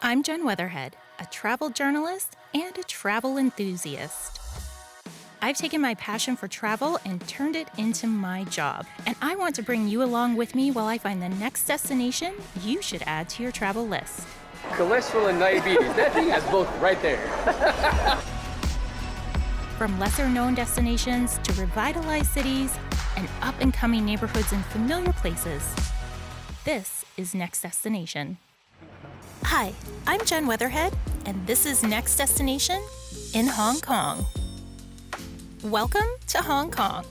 I'm Jenn Weatherhead, a travel journalist and a travel enthusiast. I've taken my passion for travel and turned it into my job, and I want to bring you along with me while I find the next destination you should add to your travel list. Cholesterol and diabetes, that thing has both right there. From lesser-known destinations to revitalized cities and up-and-coming neighborhoods and familiar places, this is Next Destination. Hi, I'm Jenn Weatherhead, and this is Next Destination in Hong Kong. Welcome to Hong Kong.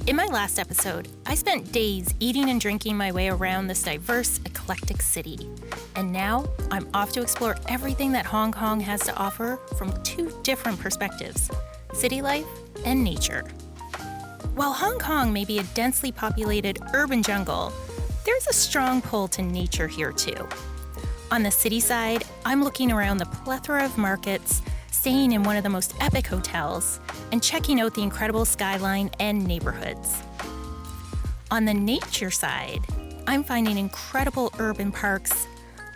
In my last episode, I spent days eating and drinking my way around this diverse, eclectic city. And now, I'm off to explore everything that Hong Kong has to offer from two different perspectives: city life and nature. While Hong Kong may be a densely populated urban jungle, there's a strong pull to nature here too. On the city side, I'm looking around the plethora of markets, staying in one of the most epic hotels, and checking out the incredible skyline and neighborhoods. On the nature side, I'm finding incredible urban parks,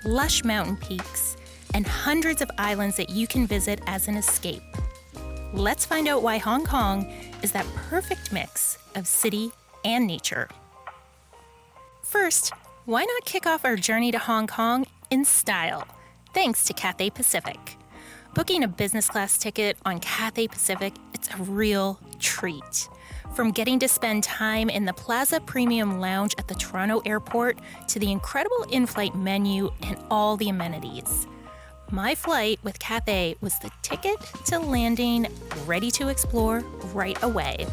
lush mountain peaks, and hundreds of islands that you can visit as an escape. Let's find out why Hong Kong is that perfect mix of city and nature. First, why not kick off our journey to Hong Kong in style, thanks to Cathay Pacific. Booking a business class ticket on Cathay Pacific, it's a real treat. From getting to spend time in the Plaza Premium Lounge at the Toronto Airport to the incredible in-flight menu and all the amenities. My flight with Cathay was the ticket to landing, ready to explore right away.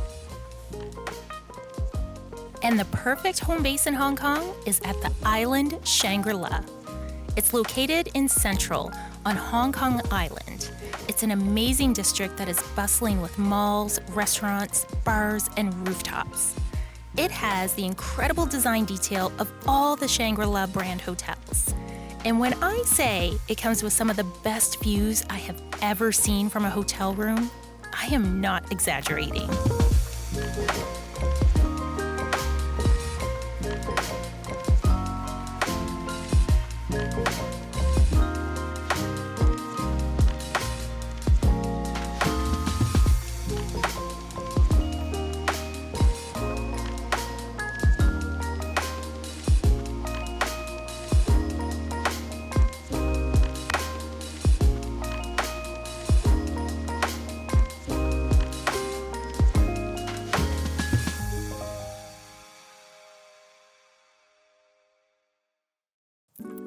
And the perfect home base in Hong Kong is at the island Shangri-La. It's located in Central on Hong Kong Island. It's an amazing district that is bustling with malls, restaurants, bars, and rooftops. It has the incredible design detail of all the Shangri-La brand hotels. And when I say it comes with some of the best views I have ever seen from a hotel room, I am not exaggerating.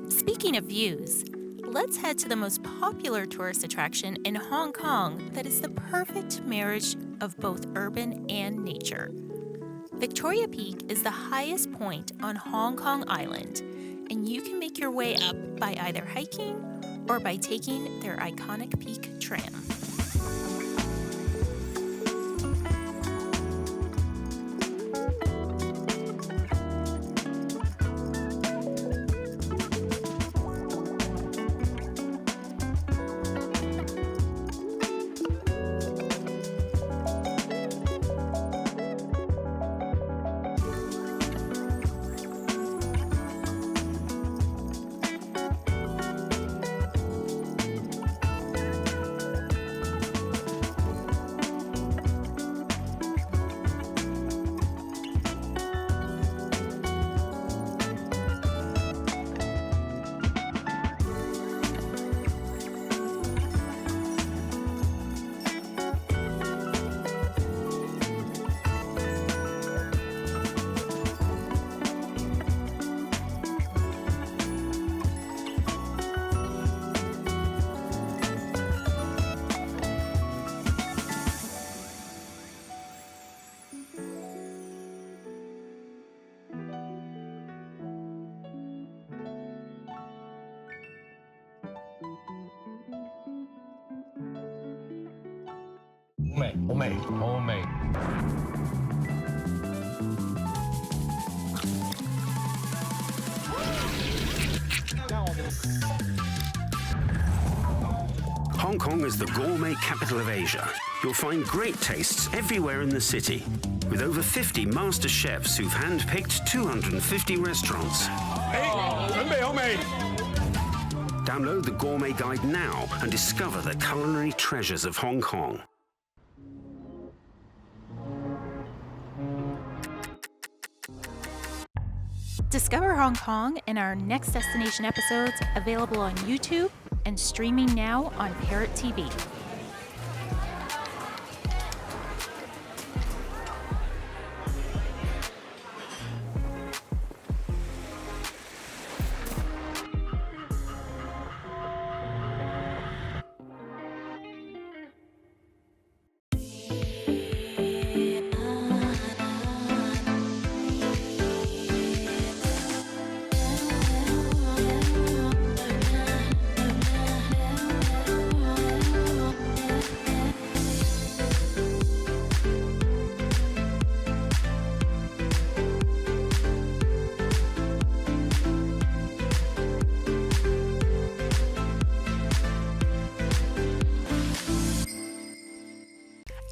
Speaking of views, let's head to the most popular tourist attraction in Hong Kong that is the perfect marriage of both urban and nature. Victoria Peak is the highest point on Hong Kong Island, and you can make your way up by either hiking or by taking their iconic peak tram. Hong Kong is the gourmet capital of Asia. You'll find great tastes everywhere in the city, with over 50 master chefs who've handpicked 250 restaurants. Download the Gourmet Guide now and discover the culinary treasures of Hong Kong. Discover Hong Kong in our Next Destination episodes, available on YouTube and streaming now on Parrot TV.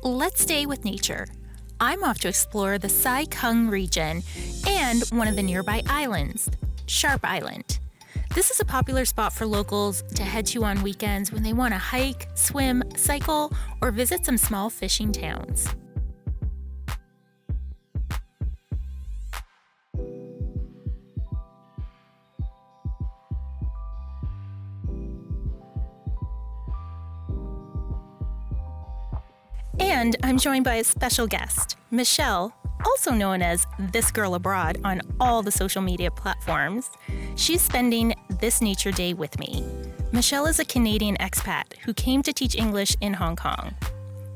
Let's stay with nature. I'm off to explore the Sai Kung region and one of the nearby islands, Sharp Island. This is a popular spot for locals to head to on weekends when they want to hike, swim, cycle, or visit some small fishing towns. And I'm joined by a special guest, Michelle, also known as This Girl Abroad on all the social media platforms. She's spending this nature day with me. Michelle is a Canadian expat who came to teach English in Hong Kong.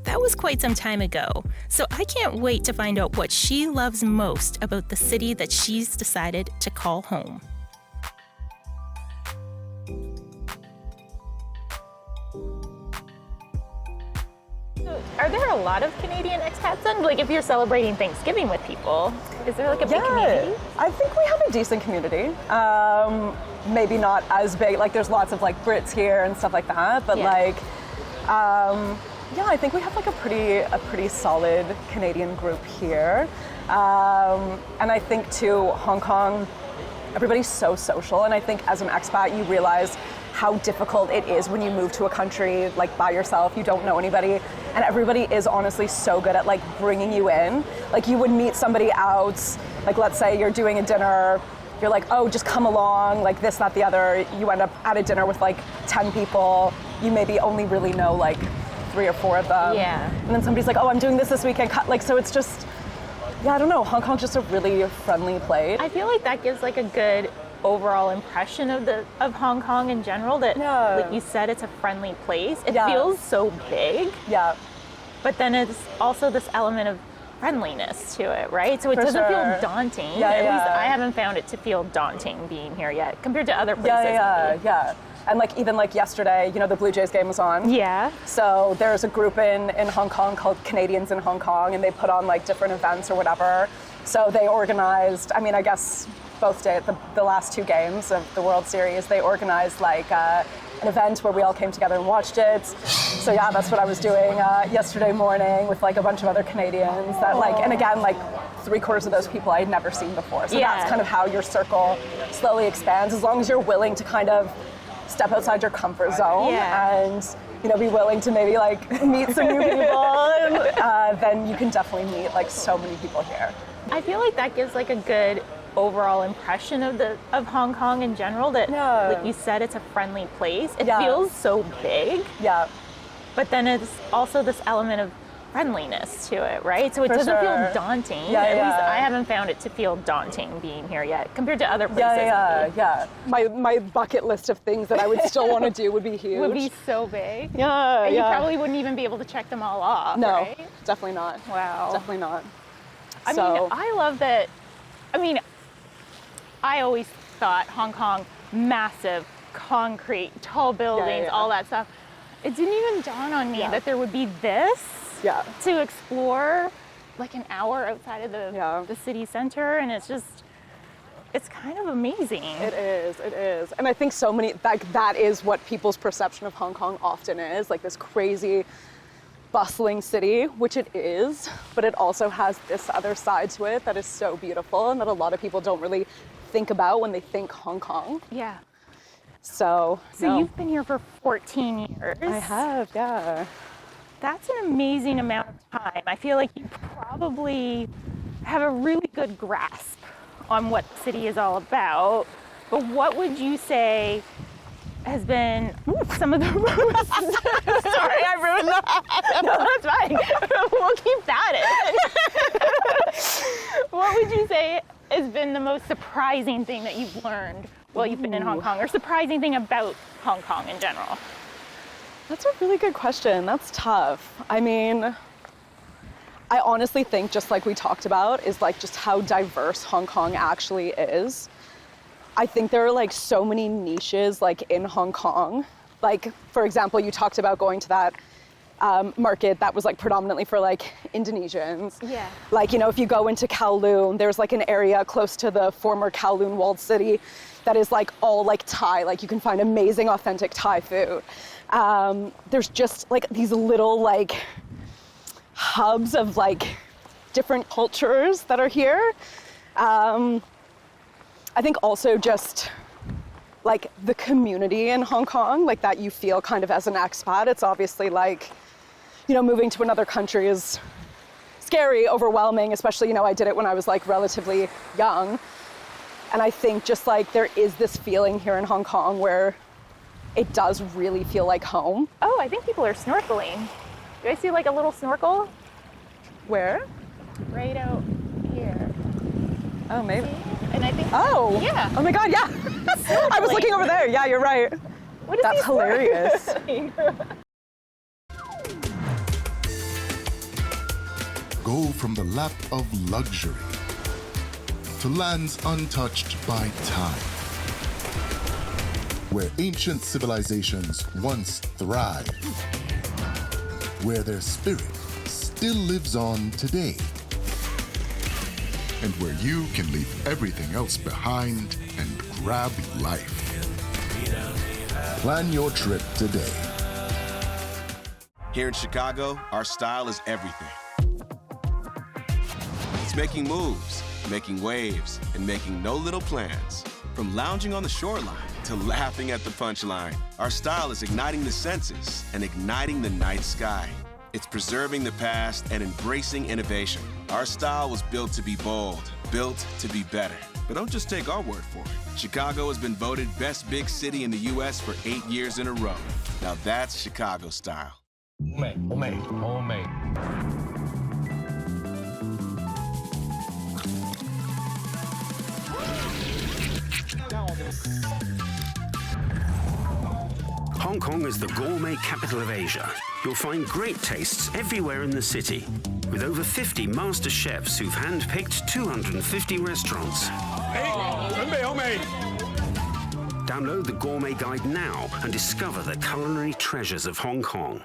That was quite some time ago, so I can't wait to find out what she loves most about the city that she's decided to call home. Are there a lot of Canadian expats then? Like if you're celebrating Thanksgiving with people, is there like a big community? I think we have a decent community. Maybe not as big, like there's lots of like Brits here and stuff like that, but I think we have like a pretty solid Canadian group here. And I think too, Hong Kong, everybody's so social, and I think as an expat you realize how difficult it is when you move to a country like by yourself, you don't know anybody, and everybody is honestly so good at like bringing you in. Like you would meet somebody out, like let's say you're doing a dinner, you're like, oh, just come along, like this, that, the other. You end up at a dinner with like 10 people, you maybe only really know like 3 or 4 of them. Yeah. And then somebody's like, oh, I'm doing this weekend, like, so it's just, yeah, I don't know, Hong Kong's just a really friendly place. I feel like that gives like a good overall impression of Hong Kong in general, that like you said, it's a friendly place. It feels so big. Yeah. But then it's also this element of friendliness to it, right? So it doesn't feel daunting. At least I haven't found it to feel daunting being here yet compared to other places. Yeah. And like even like yesterday, you know, the Blue Jays game was on. Yeah. So there's a group in Hong Kong called Canadians in Hong Kong, and they put on like different events or whatever. So they organized, I mean, I guess both days, the last 2 games of the World Series, they organized like an event where we all came together and watched it. So yeah, that's what I was doing yesterday morning with like a bunch of other Canadians that like, and again, like 3/4 of those people I had never seen before. So that's kind of how your circle slowly expands, as long as you're willing to kind of step outside your comfort zone and, you know, be willing to maybe like meet some new people, and then you can definitely meet like so many people here. I feel like that gives like a good overall impression of Hong Kong in general, that like you said, it's a friendly place. It feels so big. Yeah. But then it's also this element of friendliness to it, right? So it doesn't feel daunting. At least I haven't found it to feel daunting being here yet compared to other places. My bucket list of things that I would still want to do would be huge. Would be so big. And you probably wouldn't even be able to check them all off, right? No, definitely not. Wow. Definitely not. I mean, I love that. I mean, I always thought Hong Kong, massive, concrete, tall buildings, all that stuff. It didn't even dawn on me that there would be this to explore like an hour outside of the city center, and it's just, it's kind of amazing. It is. And I think so many, that is what people's perception of Hong Kong often is, like this crazy, bustling city, which it is, but it also has this other side to it that is so beautiful and that a lot of people don't really think about when they think Hong Kong. Yeah. So no. You've been here for 14 years. I have, yeah. That's an amazing amount of time. I feel like you probably have a really good grasp on what the city is all about. But what would you say has been some of the most... Sorry, I ruined that. No, that's fine. We'll keep that in. What would you say has been the most surprising thing that you've learned while you've been in Hong Kong, or surprising thing about Hong Kong in general? That's a really good question. That's tough. I mean, I honestly think, just like we talked about, is like just how diverse Hong Kong actually is. I think there are like so many niches like in Hong Kong. Like, for example, you talked about going to that market that was like predominantly for like Indonesians. Yeah. Like, you know, if you go into Kowloon, there's like an area close to the former Kowloon walled city that is like all like Thai. Like, you can find amazing authentic Thai food. There's just like these little like hubs of like different cultures that are here. I think also just like the community in Hong Kong, like that you feel kind of as an expat. It's obviously like, you know, moving to another country is scary, overwhelming, especially, you know, I did it when I was like relatively young. And I think just like there is this feeling here in Hong Kong where it does really feel like home. Oh, I think people are snorkeling. Do I see like a little snorkel? Where? Right out here. Oh, maybe. See? And I think... Oh! Yeah. Oh my God, yeah. I was looking over there. Yeah, you're right. What is That's hilarious. Go from the lap of luxury to lands untouched by time, where ancient civilizations once thrived, where their spirit still lives on today, and where you can leave everything else behind and grab life. Plan your trip today. Here in Chicago, our style is everything. It's making moves, making waves, and making no little plans. From lounging on the shoreline to laughing at the punchline, our style is igniting the senses and igniting the night sky. It's preserving the past and embracing innovation. Our style was built to be bold, built to be better. But don't just take our word for it. Chicago has been voted best big city in the U.S. for 8 years in a row. Now that's Chicago style. Hong Kong is the gourmet capital of Asia. You'll find great tastes everywhere in the city, with over 50 master chefs who've handpicked 250 restaurants. Download the Gourmet Guide now and discover the culinary treasures of Hong Kong.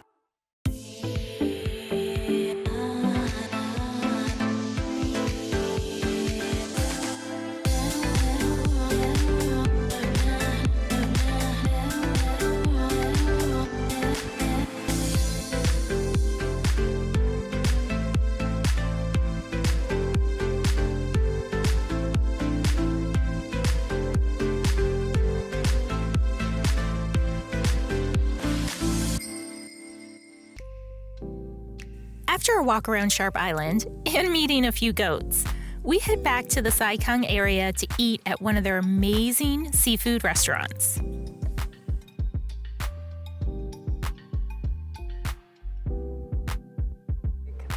After a walk around Sharp Island and meeting a few goats, we head back to the Sai Kung area to eat at one of their amazing seafood restaurants.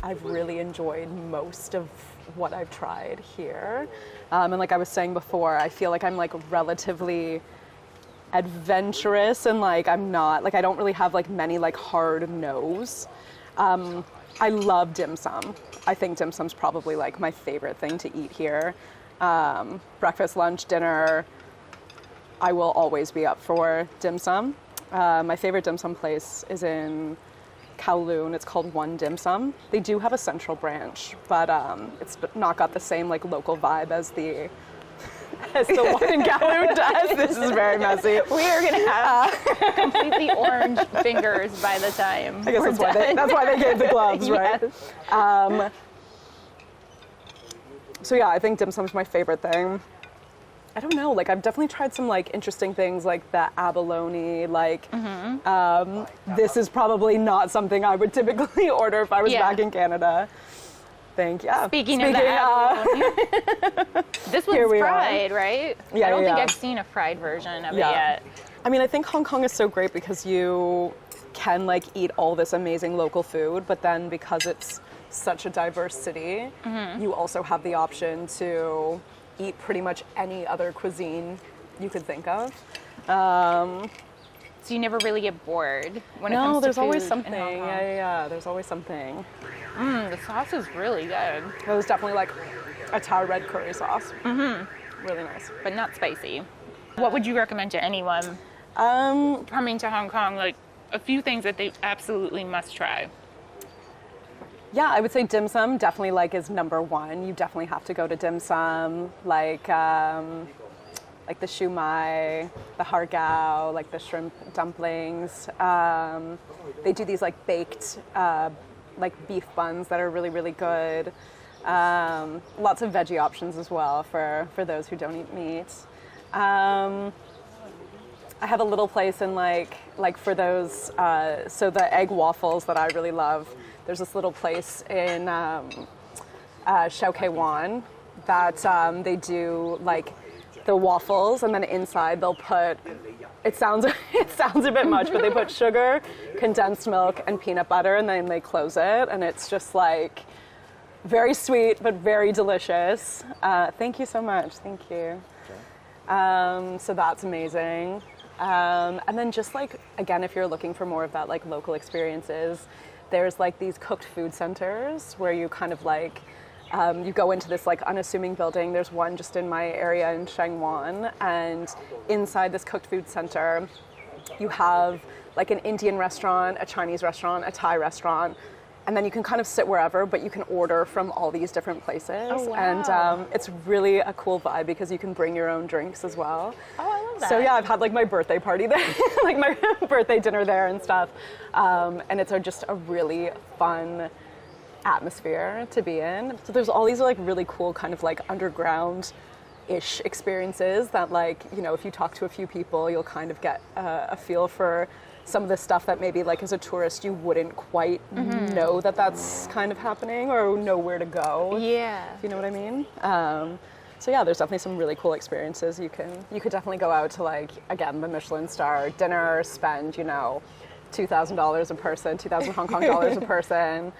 I've really enjoyed most of what I've tried here. And like I was saying before, I feel like I'm like relatively adventurous and like I'm not, like I don't really have like many like hard no's. I love dim sum. I think dim sum's probably like my favorite thing to eat here. Breakfast, lunch, dinner, I will always be up for dim sum. My favorite dim sum place is in Kowloon. It's called One Dim Sum. They do have a central branch, but it's not got the same like local vibe as the one in Kowloon does. This is very messy. We are going to have completely orange fingers by the time I guess that's why they gave the gloves, right? Yes. So yeah, I think dim sum's my favorite thing. I don't know, like I've definitely tried some like interesting things like the abalone, like this is probably not something I would typically order if I was back in Canada. Speaking of the abalone, this one's fried, right? Yeah, I don't think I've seen a fried version of it yet. I mean, I think Hong Kong is so great because you can like eat all this amazing local food, but then because it's such a diverse city, you also have the option to eat pretty much any other cuisine you could think of. So you never really get bored when it comes to food? No, there's always something. Yeah, there's always something. The sauce is really good. It was definitely like a Thai red curry sauce. Really nice. But not spicy. What would you recommend to anyone coming to Hong Kong? Like a few things that they absolutely must try. Yeah, I would say dim sum definitely like is number one. You definitely have to go to dim sum, like the siu mai, the har gow, like the shrimp dumplings. They do these like baked like beef buns that are really, really good. Lots of veggie options as well for those who don't eat meat. I have a little place in like for those, so the egg waffles that I really love. There's this little place in Shao Kei Wan that they do like the waffles, and then inside they'll put, it sounds a bit much, but they put sugar, condensed milk, and peanut butter, and then they close it, and it's just like very sweet but very delicious. Thank you so much. Thank you. So that's amazing. And then just like, again, if you're looking for more of that like local experiences, there's like these cooked food centers where you kind of like, you go into this like unassuming building. There's one just in my area in Shangwan, and inside this cooked food center, you have like an Indian restaurant, a Chinese restaurant, a Thai restaurant, and then you can kind of sit wherever, but you can order from all these different places. Oh, wow. And it's really a cool vibe because you can bring your own drinks as well. Oh, I love that. So yeah, I've had like my birthday party there, like my birthday dinner there and stuff. And it's just a really fun atmosphere to be in. So there's all these like really cool kind of like underground-ish experiences that like, you know, if you talk to a few people, you'll kind of get a feel for some of the stuff that maybe like as a tourist you wouldn't quite know that that's kind of happening or know where to go. Yeah. You know what I mean? So yeah, there's definitely some really cool experiences. You could definitely go out to like, again, the Michelin star dinner, spend, you know, $2,000 a person, 2,000 Hong Kong dollars a person,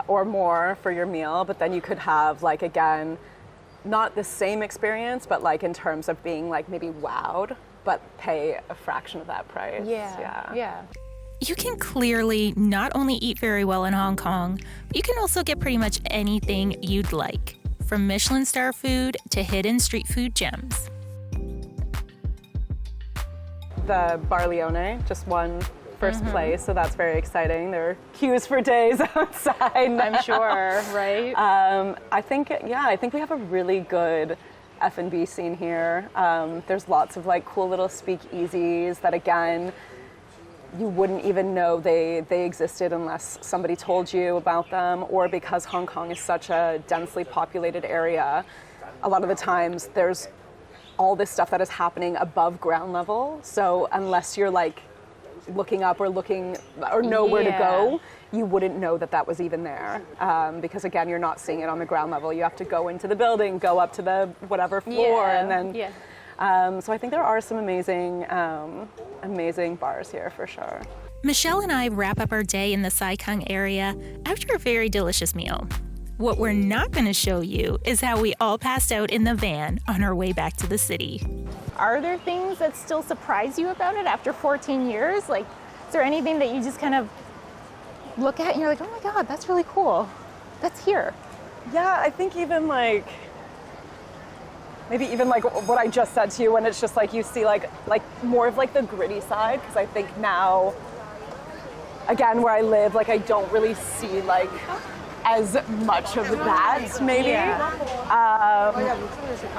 or more for your meal. But then you could have like, again, not the same experience, but like in terms of being like maybe wowed, but pay a fraction of that price. Yeah. You can clearly not only eat very well in Hong Kong, but you can also get pretty much anything you'd like, from Michelin star food to hidden street food gems. The Bar Leone just won first place, so that's very exciting. There are queues for days outside now. I'm sure, right? I think we have a really good F&B scene here. There's lots of like cool little speakeasies that, again, you wouldn't even know they existed unless somebody told you about them, or because Hong Kong is such a densely populated area, a lot of the times there's all this stuff that is happening above ground level. So unless you're like looking up or know where to go, you wouldn't know that was even there, because again, you're not seeing it on the ground level. You have to go into the building, go up to the whatever floor, and then. So I think there are some amazing bars here for sure. Michelle and I wrap up our day in the Sai Kung area after a very delicious meal. What we're not going to show you is how we all passed out in the van on our way back to the city. Are there things that still surprise you about it after 14 years? Like, is there anything that you just kind of look at and you're like, oh my God, that's really cool. That's here. Yeah, I think even like, maybe even like what I just said to you, when it's just like you see like more of like the gritty side, because I think now, again, where I live, like I don't really see like as much of that, maybe.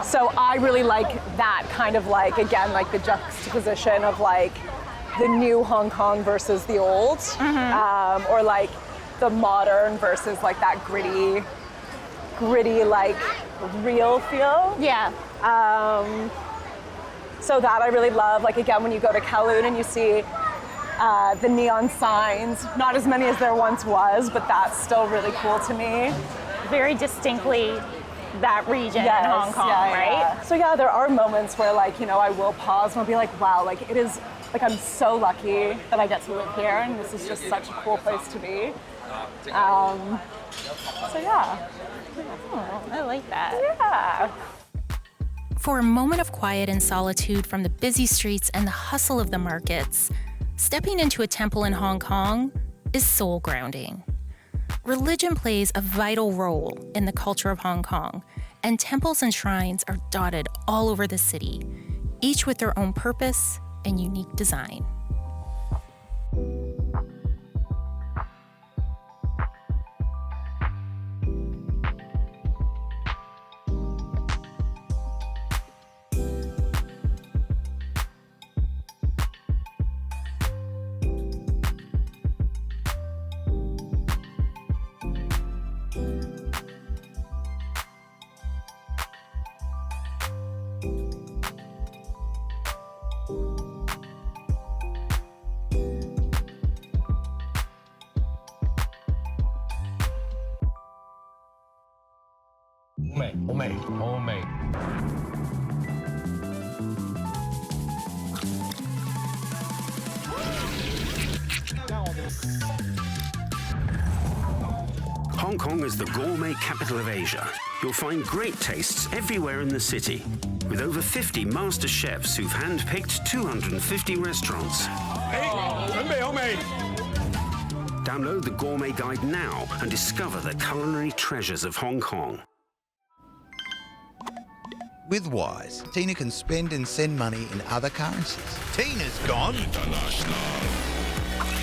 So I really like that kind of like, again, like the juxtaposition of like the new Hong Kong versus the old, or like the modern versus like that gritty like real feel. Yeah. So that I really love. Like again, when you go to Kowloon and you see the neon signs, not as many as there once was, but that's still really cool to me. Very distinctly that region in Hong Kong, right? Yeah. So yeah, there are moments where like, you know, I will pause and I'll be like, wow, like it is, like I'm so lucky that I get to live here and this is just such a cool place to be. So yeah. Oh, I like that. Yeah. For a moment of quiet and solitude from the busy streets and the hustle of the markets, stepping into a temple in Hong Kong is soul grounding. Religion plays a vital role in the culture of Hong Kong, and temples and shrines are dotted all over the city, each with their own purpose and unique design. Hong Kong is the gourmet capital of Asia. You'll find great tastes everywhere in the city, with over 50 master chefs who've handpicked 250 restaurants. Download the Gourmet Guide now and discover the culinary treasures of Hong Kong. With Wise, Tina can spend and send money in other currencies. Tina's gone international.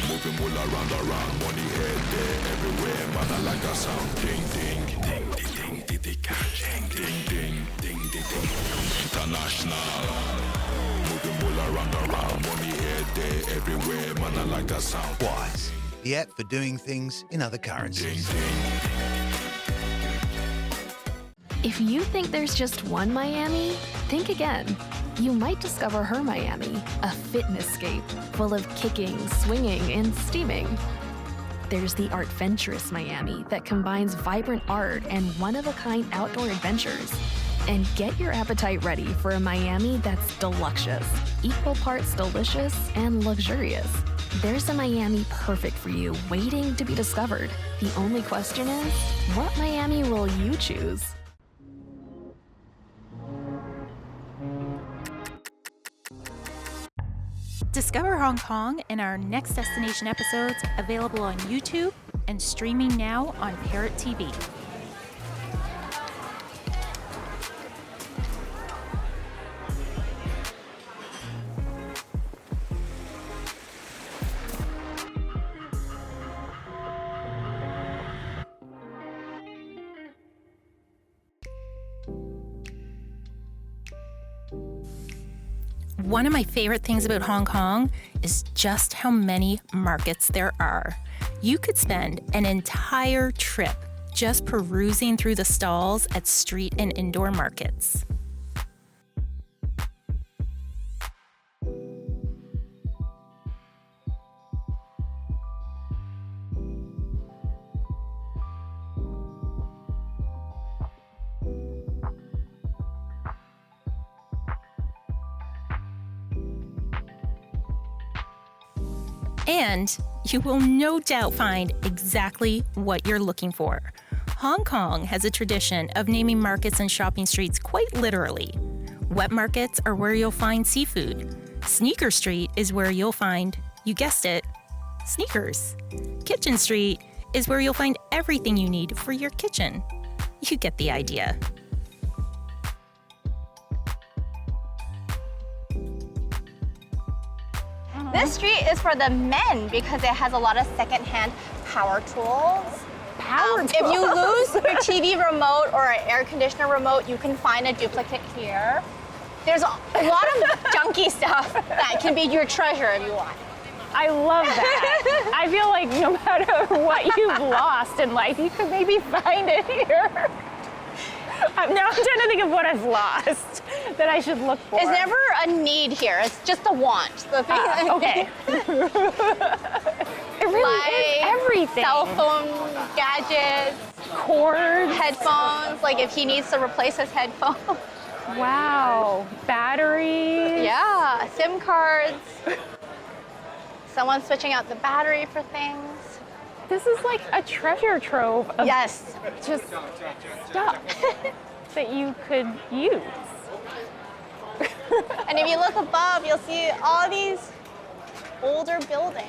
Moving all around, money head there, everywhere, man, I like that sound. Ding, ding, ding, ding, ding, ding, ding, ding, ding, ding, ding, ding, international. Moving all around, money head there, everywhere, man, I like that sound. Wise, the app for doing things in other currencies. Ding, ding. If you think there's just one Miami, think again. You might discover her Miami, a fitnesscape full of kicking, swinging, and steaming. There's the Artventurous Miami that combines vibrant art and one-of-a-kind outdoor adventures. And get your appetite ready for a Miami that's deluxious, equal parts delicious and luxurious. There's a Miami perfect for you, waiting to be discovered. The only question is, what Miami will you choose? Discover Hong Kong in our Next Destination episodes, available on YouTube and streaming now on Parrot TV. One of my favorite things about Hong Kong is just how many markets there are. You could spend an entire trip just perusing through the stalls at street and indoor markets. And you will no doubt find exactly what you're looking for. Hong Kong has a tradition of naming markets and shopping streets quite literally. Wet markets are where you'll find seafood. Sneaker Street is where you'll find, you guessed it, sneakers. Kitchen Street is where you'll find everything you need for your kitchen. You get the idea. This street is for the men because it has a lot of secondhand power tools. If you lose your TV remote or an air conditioner remote, you can find a duplicate here. There's a lot of junky stuff that can be your treasure if you want. I love that. I feel like no matter what you've lost in life, you could maybe find it here. Now I'm trying to think of what I've lost. that I should look for? It's never a need here. It's just a want. The thing okay. It really is everything. Cell phone, gadgets, cords, headphones. Like if he needs to replace his headphones. Wow. Batteries. Yeah. SIM cards. Someone switching out the battery for things. This is like a treasure trove of yes. just stuff that you could use. And if you look above, you'll see all these older buildings.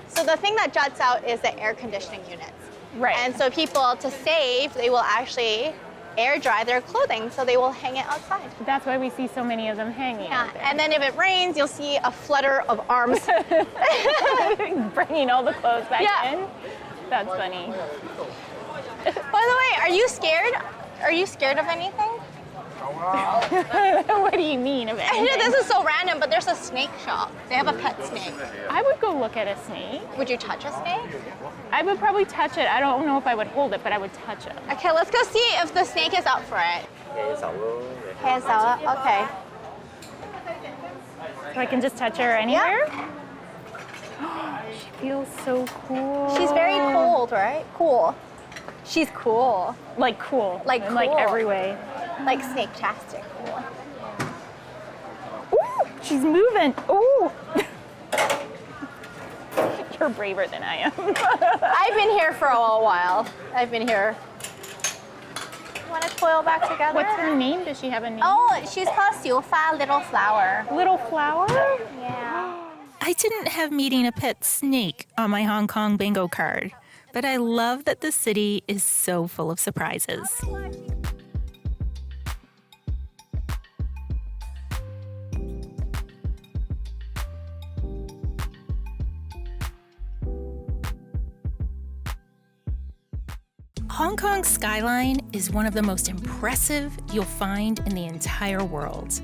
So the thing that juts out is the air conditioning units. Right. And so people, to save, they will actually air dry their clothing, so they will hang it outside. That's why we see so many of them hanging out there. And then if it rains, you'll see a flutter of arms. Bringing all the clothes back in. That's funny. By the way, are you scared? Are you scared of anything? What do you mean of anything? I know this is so random, but there's a snake shop. They have a pet snake. I would go look at a snake. Would you touch a snake? I would probably touch it. I don't know if I would hold it, but I would touch it. Okay, let's go see if the snake is up for it. Okay. So I can just touch her anywhere? Yeah. She feels so cool. She's very cold, right? Cool. She's cool. Like cool. Like in cool. Like every way. Like snake-tastic cool. Ooh, she's moving. Ooh. You're braver than I am. I've been here for a while. I've been here. Want to coil back together? What's her name? Does she have a name? Oh, she's called Xiufa, Little Flower. Little Flower? Yeah. I didn't have meeting a pet snake on my Hong Kong bingo card, but I love that the city is so full of surprises. Hong Kong's skyline is one of the most impressive you'll find in the entire world.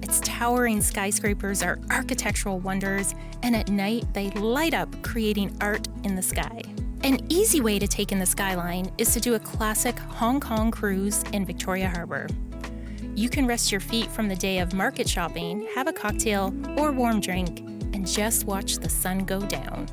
Its towering skyscrapers are architectural wonders, and at night they light up, creating art in the sky. An easy way to take in the skyline is to do a classic Hong Kong cruise in Victoria Harbour. You can rest your feet from the day of market shopping, have a cocktail or warm drink, and just watch the sun go down.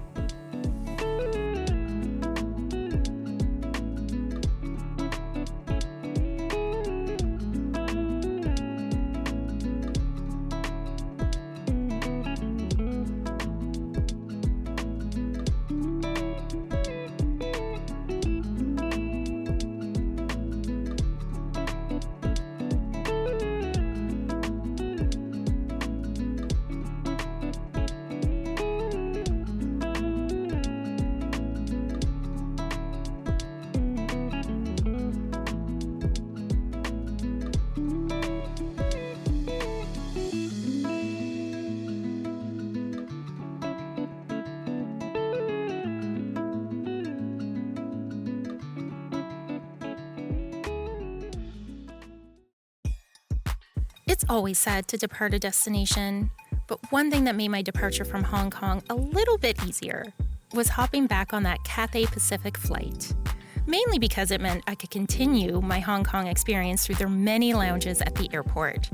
It's always sad to depart a destination, but one thing that made my departure from Hong Kong a little bit easier was hopping back on that Cathay Pacific flight. Mainly because it meant I could continue my Hong Kong experience through their many lounges at the airport,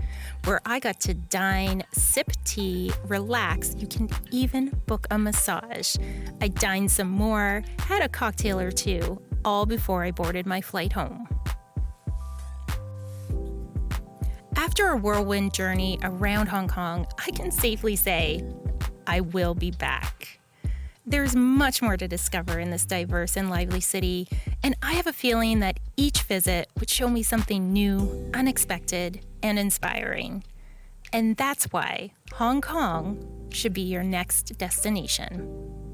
where I got to dine, sip tea, relax. You can even book a massage. I dined some more, had a cocktail or two, all before I boarded my flight home. After a whirlwind journey around Hong Kong, I can safely say I will be back. There's much more to discover in this diverse and lively city, and I have a feeling that each visit would show me something new, unexpected, and inspiring. And that's why Hong Kong should be your next destination.